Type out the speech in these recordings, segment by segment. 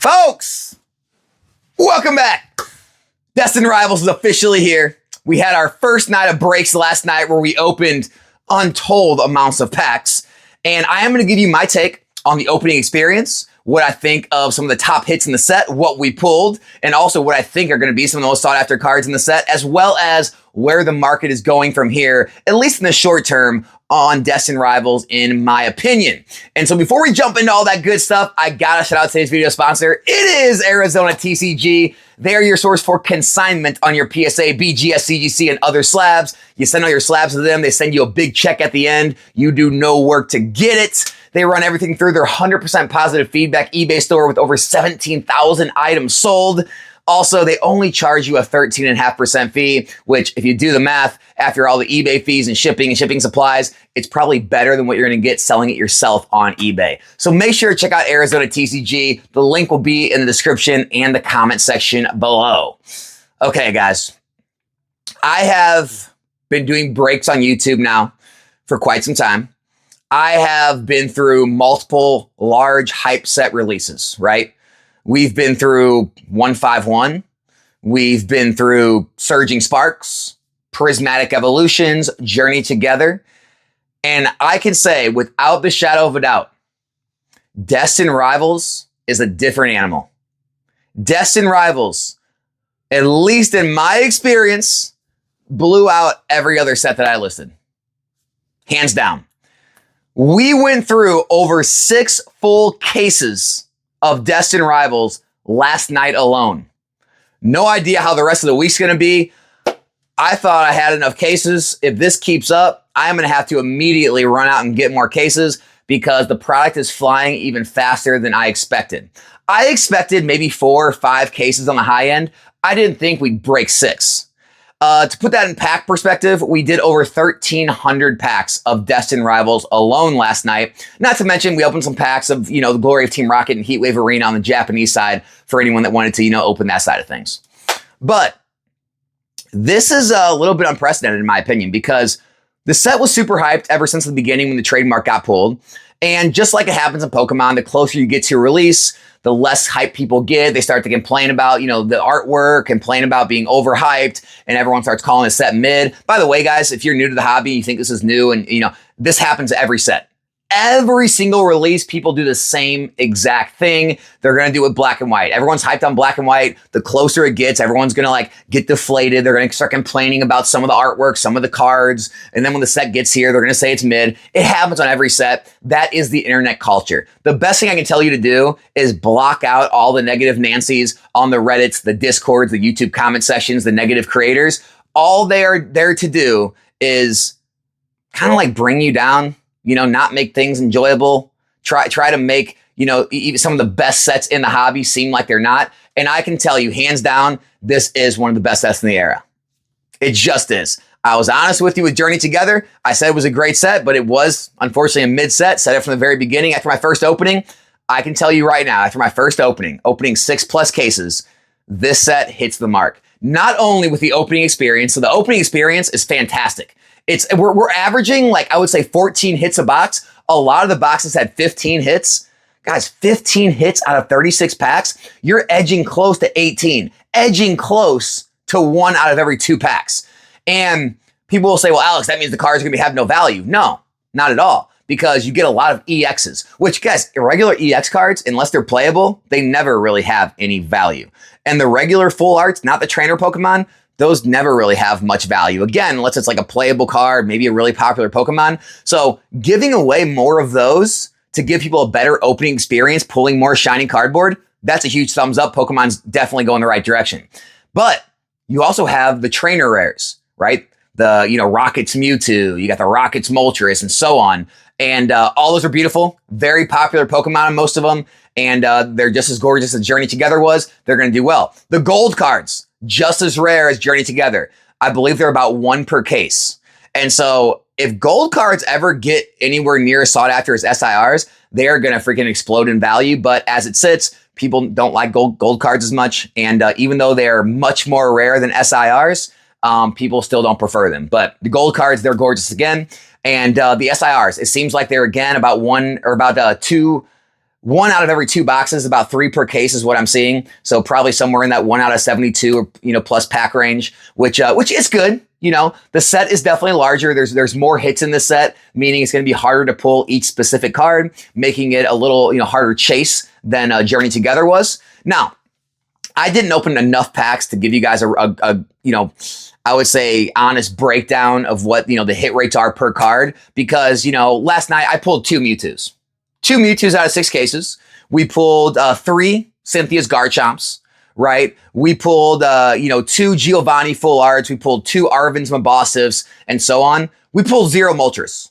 Folks, welcome back. Destined Rivals is officially here. We had our first night of breaks last night where we opened untold amounts of packs. And I am going to give you my take on the opening experience, what I think of some of the top hits in the set, what we pulled, and also what I think are going to be some of the most sought after cards in the set, as well as where the market is going from here, at least in the short term, on Destined Rivals, in my opinion. And so before we jump into all that good stuff, I gotta shout out today's video sponsor. It is Arizona TCG. They are your source for consignment on your PSA, BGS, CGC, and other slabs. You send all your slabs to them. They send you a big check at the end. You do no work to get it. They run everything through their 100% positive feedback eBay store with over 17,000 items sold. Also, they only charge you a 13.5% fee, which if you do the math, after all the eBay fees and shipping supplies, it's probably better than what you're going to get selling it yourself on eBay. So make sure to check out Arizona TCG. The link will be in the description and the comment section below. Okay, guys. I have been doing breaks on YouTube now for quite some time. I have been through multiple large hype set releases, right? We've been through 151. We've been through Surging Sparks, Prismatic Evolutions, Journey Together. And I can say without the shadow of a doubt, Destined Rivals is a different animal. Destined Rivals, at least in my experience, blew out every other set that I listed. Hands down. We went through over 6 full cases of Destined Rivals last night alone. No idea how the rest of the week's going to be. I thought I had enough cases. If this keeps up, I'm going to have to immediately run out and get more cases because the product is flying even faster than I expected. I expected maybe 4 or 5 cases on the high end. I didn't think we'd break 6. To put that in pack perspective, we did over 1,300 packs of Destined Rivals alone last night. Not to mention, we opened some packs of, the Glory of Team Rocket and Heatwave Arena on the Japanese side for anyone that wanted to, open that side of things. But this is a little bit unprecedented in my opinion because the set was super hyped ever since the beginning when the trademark got pulled. And just like it happens in Pokemon, the closer you get to your release, the less hype people get. They start to complain about, the artwork, complain about being overhyped, and everyone starts calling a set mid. By the way, guys, if you're new to the hobby, you think this is new, and this happens every set. Every single release, people do the same exact thing. They're going to do it black and white. Everyone's hyped on black and white. The closer it gets, everyone's going to get deflated. They're going to start complaining about some of the artwork, some of the cards. And then when the set gets here, they're going to say it's mid. It happens on every set. That is the internet culture. The best thing I can tell you to do is block out all the negative Nancys on the Reddits, the Discords, the YouTube comment sections, the negative creators. All they are there to do is kind of bring you down. Not make things enjoyable, try to make, even some of the best sets in the hobby seem like they're not. And I can tell you, hands down, this is one of the best sets in the era. It just is. I was honest with you with Journey Together. I said it was a great set, but it was unfortunately a mid set. Said it from the very beginning after my first opening. I can tell you right now, after my first opening 6+ cases, this set hits the mark. Not only with the opening experience, so the opening experience is fantastic. We're averaging, I would say 14 hits a box. A lot of the boxes had 15 hits. Guys, 15 hits out of 36 packs. You're edging close to 18. Edging close to 1 out of every 2 packs. And people will say, well, Alex, that means the cards are going to have no value. No, not at all. Because you get a lot of EXs. Which, guys, irregular EX cards, unless they're playable, they never really have any value. And the regular full arts, not the trainer Pokemon, those never really have much value. Again, unless it's a playable card, maybe a really popular Pokemon. So giving away more of those to give people a better opening experience, pulling more shiny cardboard, that's a huge thumbs up. Pokemon's definitely going the right direction. But you also have the trainer rares, right? The, Rockets Mewtwo, you got the Rockets Moltres and so on. And all those are beautiful, very popular Pokemon, most of them. And they're just as gorgeous as Journey Together was. They're going to do well. The gold cards, just as rare as Journey Together. I believe they're about 1 per case. And so if gold cards ever get anywhere near as sought after as SIRs, they are going to freaking explode in value. But as it sits, people don't like gold cards as much. And even though they're much more rare than SIRs, people still don't prefer them. But the gold cards, they're gorgeous again. And the SIRs, it seems like they're again about 2 1 out of every 2 boxes, about 3 per case is what I'm seeing. So probably somewhere in that 1 out of 72 or, plus pack range, which is good. The set is definitely larger. There's more hits in this set, meaning it's going to be harder to pull each specific card, making it a little, harder chase than Journey Together was. Now, I didn't open enough packs to give you guys I would say honest breakdown of what, the hit rates are per card because, last night I pulled 2 Mewtwo's. 2 Mewtwo's out of 6 cases. We pulled 3 Cynthia's Garchomps, right? We pulled, 2 Giovanni Full Arts. We pulled 2 Arvin's Mabossifs and so on. We pulled 0 Moltres.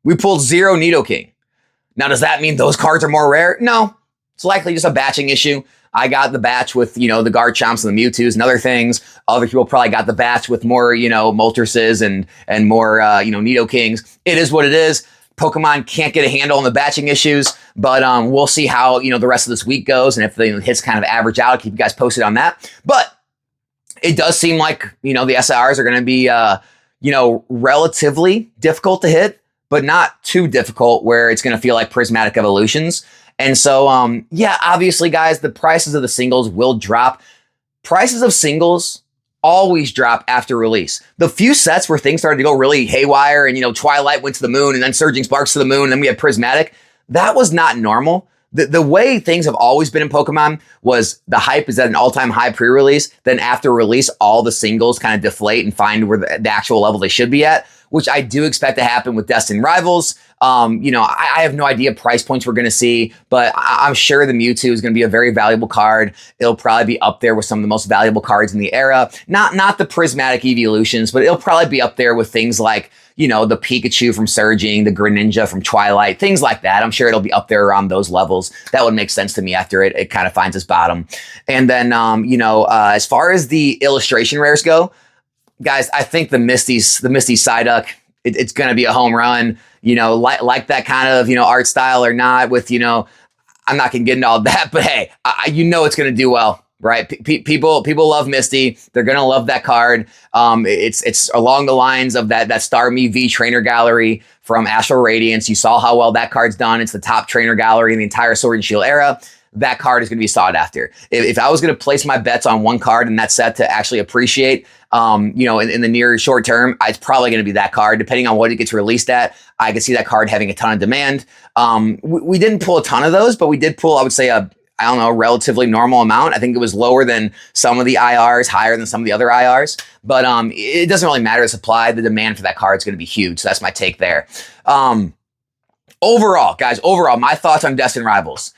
We pulled 0 Nidoking. Now, does that mean those cards are more rare? No, it's likely just a batching issue. I got the batch with, the Garchomps and the Mewtwo's and other things. Other people probably got the batch with more, Moltres and more, Nidokings. It is what it is. Pokemon can't get a handle on the batching issues, but we'll see how, the rest of this week goes. And if the hits kind of average out, I'll keep you guys posted on that. But it does seem like, the SIRs are going to be, relatively difficult to hit, but not too difficult where it's going to feel like prismatic evolutions. And so, obviously, guys, the prices of the singles will drop. Prices of singles always drop after release. The few sets where things started to go really haywire and, Twilight went to the moon and then Surging Sparks to the moon and then we had Prismatic, that was not normal. The way things have always been in Pokemon was the hype is at an all-time high pre-release. Then after release, all the singles kind of deflate and find where the actual level they should be at, which I do expect to happen with Destined Rivals. I have no idea price points we're going to see, but I'm sure the Mewtwo is going to be a very valuable card. It'll probably be up there with some of the most valuable cards in the era. Not the prismatic evolutions, but it'll probably be up there with things like, the Pikachu from Surging, the Greninja from Twilight, things like that. I'm sure it'll be up there around those levels. That would make sense to me after it kind of finds its bottom. And then, as far as the illustration rares go, guys, I think the Misty Psyduck, it's going to be a home run, like that kind of, art style or not with, I'm not going to get into all that, but hey, it's going to do well, right? People love Misty. They're going to love that card. It's along the lines of that Starmie V trainer gallery from Astral Radiance. You saw how well that card's done. It's the top trainer gallery in the entire Sword and Shield era. That card is going to be sought after. If I was going to place my bets on one card in that set to actually appreciate, in the near short term, it's probably going to be that card. Depending on what it gets released at, I could see that card having a ton of demand. We didn't pull a ton of those, but we did pull, I would say, a relatively normal amount. I think it was lower than some of the IRs, higher than some of the other IRs. But it doesn't really matter the supply. The demand for that card is going to be huge. So that's my take there. Overall, guys, my thoughts on Destined Rivals.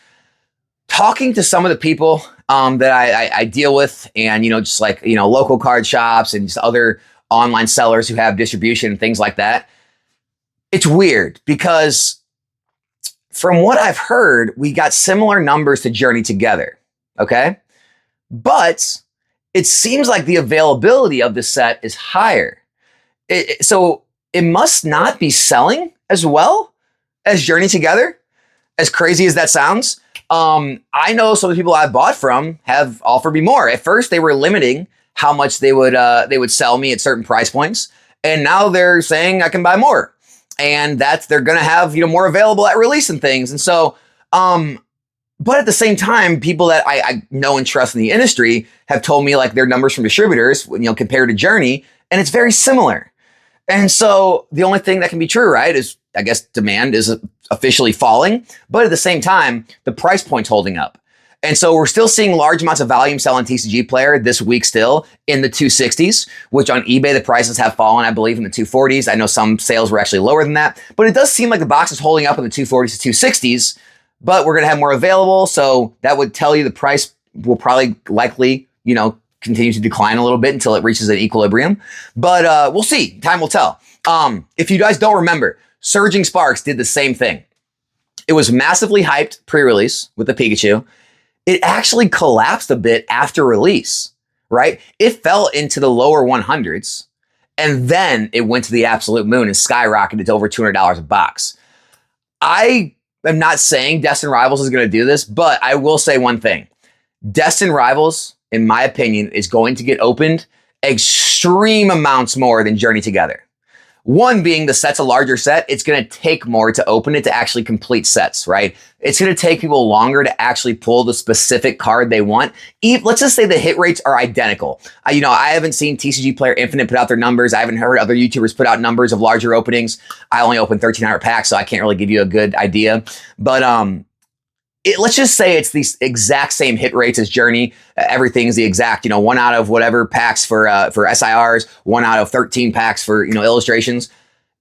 Talking to some of the people that I deal with and, just like, local card shops and just other online sellers who have distribution and things like that, it's weird because from what I've heard, we got similar numbers to Journey Together, okay? But it seems like the availability of the set is higher. So it must not be selling as well as Journey Together, as crazy as that sounds. I know some of the people I bought from have offered me more. At first, they were limiting how much they would sell me at certain price points, and now they're saying I can buy more, and they're going to have more available at release and things. And so, but at the same time, people that I know and trust in the industry have told me like their numbers from distributors, compared to Journey, and it's very similar. And so the only thing that can be true, right, is I guess demand is officially falling, but at the same time, the price point's holding up. And so we're still seeing large amounts of volume sell on TCG Player this week still in the 260s, which on eBay, the prices have fallen, I believe, in the 240s. I know some sales were actually lower than that, but it does seem like the box is holding up in the 240s to 260s, but we're going to have more available. So that would tell you the price will probably likely, continue to decline a little bit until it reaches an equilibrium. But we'll see. Time will tell. If you guys don't remember, Surging Sparks did the same thing. It was massively hyped pre-release with the Pikachu. It actually collapsed a bit after release, right? It fell into the lower 100s, and then it went to the absolute moon and skyrocketed to over $200 a box. I am not saying Destined Rivals is going to do this, but I will say one thing. Destined Rivals, in my opinion, is going to get opened extreme amounts more than Journey Together. One being the set's a larger set. It's going to take more to open it to actually complete sets, right? It's going to take people longer to actually pull the specific card they want. Let's just say the hit rates are identical. I haven't seen TCG Player Infinite put out their numbers. I haven't heard other YouTubers put out numbers of larger openings. I only opened 1,300 packs, so I can't really give you a good idea. But let's just say it's these exact same hit rates as Journey. Everything's the exact, 1 out of whatever packs for SIRs, 1 out of 13 packs for, illustrations.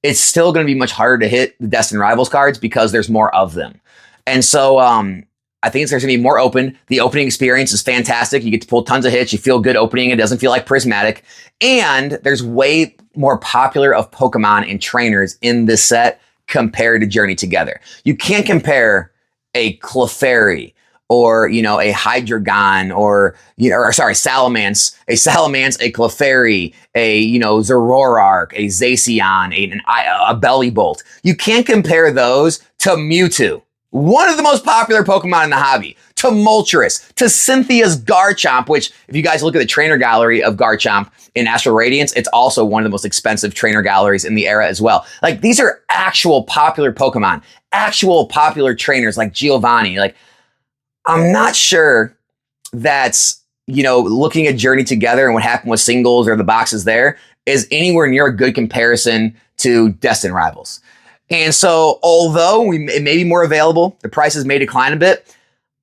It's still going to be much harder to hit the Destined Rivals cards because there's more of them. And so I think there's going to be more open. The opening experience is fantastic. You get to pull tons of hits. You feel good opening. It doesn't feel like prismatic. And there's way more popular of Pokemon and trainers in this set compared to Journey together. You can't compare a Clefairy or, a Hydreigon or Salamence, a Clefairy, a, Zoroark, a Zacian, a Bellibolt. You can't compare those to Mewtwo, one of the most popular Pokemon in the hobby, to Moltres, to Cynthia's Garchomp, which if you guys look at the trainer gallery of Garchomp in Astral Radiance, it's also one of the most expensive trainer galleries in the era as well. Like, these are actual popular Pokemon, actual popular trainers like Giovanni. Like, I'm not sure that's, looking at Journey together and what happened with singles or the boxes there is anywhere near a good comparison to Destined Rivals. And so, although it may be more available, the prices may decline a bit,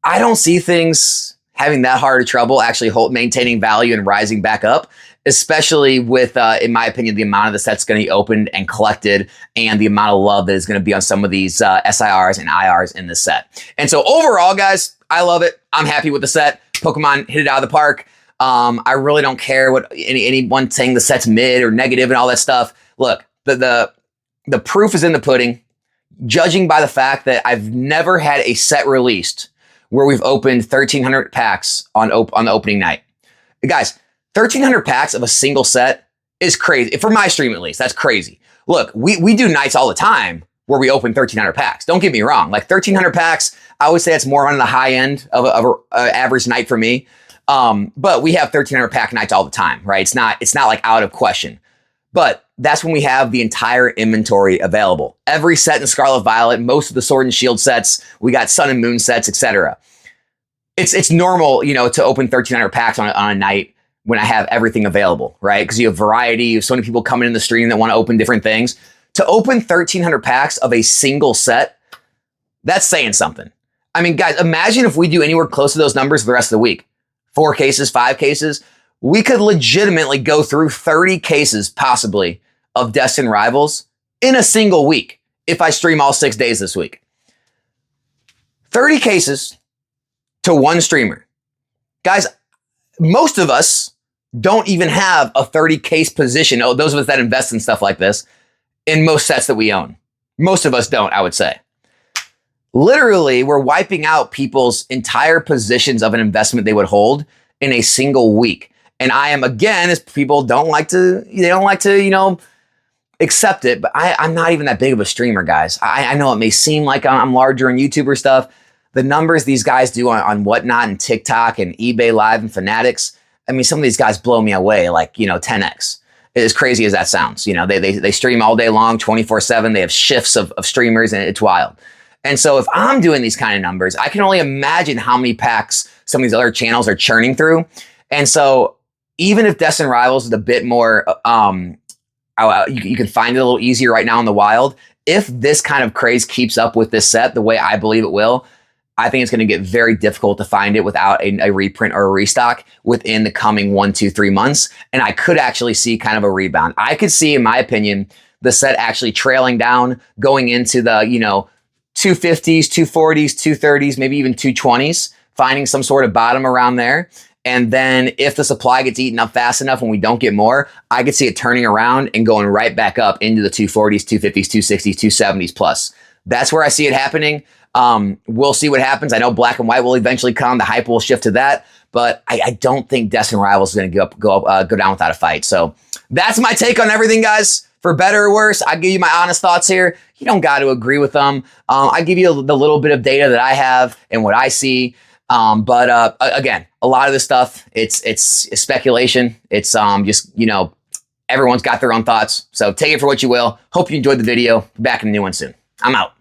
I don't see things having that hard of trouble actually maintaining value and rising back up, especially with, in my opinion, the amount of the sets going to be opened and collected and the amount of love that is going to be on some of these SIRs and IRs in this set. And so overall, guys, I love it. I'm happy with the set. Pokemon hit it out of the park. I really don't care what anyone saying the set's mid or negative and all that stuff. Look, the proof is in the pudding, judging by the fact that I've never had a set released where we've opened 1,300 packs on the opening night. Guys, 1,300 packs of a single set is crazy. For my stream, at least, that's crazy. Look, we do nights all the time where we open 1,300 packs. Don't get me wrong. Like 1,300 packs, I would say that's more on the high end of an average night for me. But we have 1,300 pack nights all the time, right? It's not like out of question. But that's when we have the entire inventory available. Every set in Scarlet Violet, most of the Sword and Shield sets, we got Sun and Moon sets, etc. It's normal, to open 1,300 packs on a night when I have everything available, right? Because you have variety, you have so many people coming in the stream that want to open different things. To open 1,300 packs of a single set, that's saying something. I mean, guys, imagine if we do anywhere close to those numbers for the rest of the week. 4 cases, 5 cases. We could legitimately go through 30 cases, possibly, of Destined Rivals in a single week if I stream all 6 days this week. 30 cases to one streamer. Guys, most of us don't even have a 30 case position. Oh, those of us that invest in stuff like this in most sets that we own. Most of us don't, I would say. Literally, we're wiping out people's entire positions of an investment they would hold in a single week. And I am, again, as people don't like to, accept it, but I'm not even that big of a streamer, guys. I know it may seem like I'm larger in YouTuber stuff. The numbers these guys do on Whatnot and TikTok and eBay Live and Fanatics, I mean, some of these guys blow me away, 10x. As crazy as that sounds. They stream all day long, 24/7. They have shifts of streamers, and it's wild. And so if I'm doing these kind of numbers, I can only imagine how many packs some of these other channels are churning through. And so even if Destined Rivals is a bit more, you can find it a little easier right now in the wild. If this kind of craze keeps up with this set the way I believe it will, I think it's going to get very difficult to find it without a reprint or a restock within the coming 1, 2, 3 months. And I could actually see kind of a rebound. I could see, in my opinion, the set actually trailing down, going into the, 250s, 240s, 230s, maybe even 220s, finding some sort of bottom around there. And then if the supply gets eaten up fast enough and we don't get more, I could see it turning around and going right back up into the 240s, 250s, 260s, 270s plus. That's where I see it happening. We'll see what happens. I know Black and White will eventually come. The hype will shift to that. But I don't think Destined Rivals is going to go down without a fight. So that's my take on everything, guys. For better or worse, I give you my honest thoughts here. You don't got to agree with them. I give you the little bit of data that I have and what I see. But again, a lot of this stuff, it's speculation. It's just, Everyone's got their own thoughts. So take it for what you will. Hope you enjoyed the video. Back in a new one soon. I'm out.